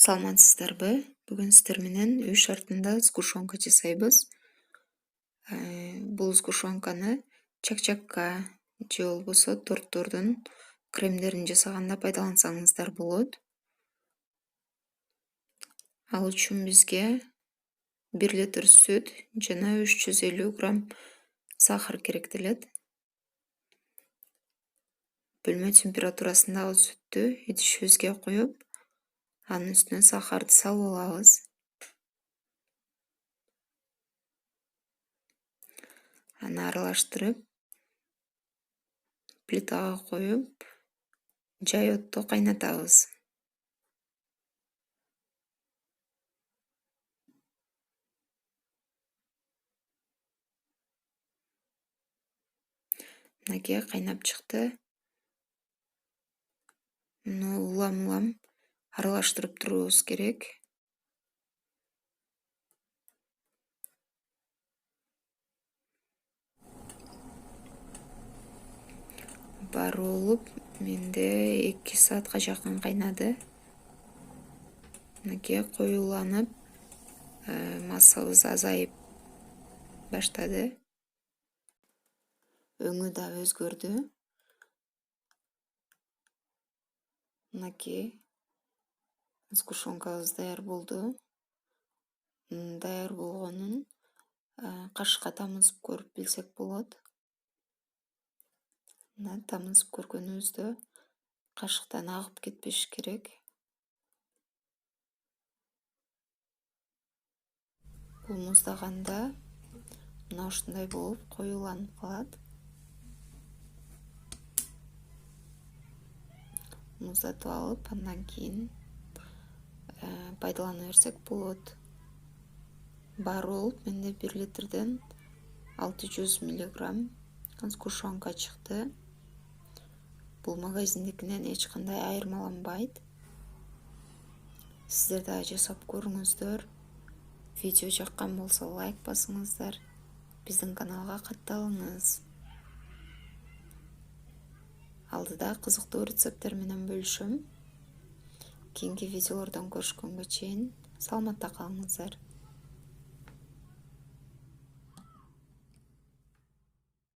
Саламатсыздарбы? Бүгүн сиздер менен үй шартында сгушонка жасайбыз. Бул сгушонканы чакчакка же болбосо торттордун кремдерин жасаганда пайдалансаңыздар болот. Ал үчүн бизге 1 литр сүт жана 350 грамм сахар керектелет. Бөлмө температурасындагы сүттү идишибизге коюп, анын үстүнө сахарды салып алабыз. Аны аралаштырып, плитага коюп, жай отто кайнатабыз. Мынакей кайнап чыкты. Муну улам аралаштырып турубуз керек. Баары болуп, менде 2 саатка жакын кайнады. Мынакей коюланып, массабыз азайып баштады. Өңү да өзгөрдү. Мынакей сгушонкабыз даяр болду. Даяр болгонун кашыкка тамызып көрүп билсек болот. Мына тамызып көргөнүбүздө кашыктан агып кетпеш керек. Бул муздаганда мына ушундай болуп коюланып калат. Муздатып алып, андан кийин пайдалана берсек болот. Баары болуп, менде 1 литрден 600 миллиграмм сгушонка чыкты. Бул магазиндикинен эч кандай айырмаланбайт. Сиздер дагы жасап көрүңүздөр. Видео жаккан болсо лайк басыңыздар. Биздин каналга катталыңыз. Алдыда кызыктуу рецепттер менен бөлүшөм. Кийинки видеолордон көрүшкөнгө чейин саламатта калыңыздар.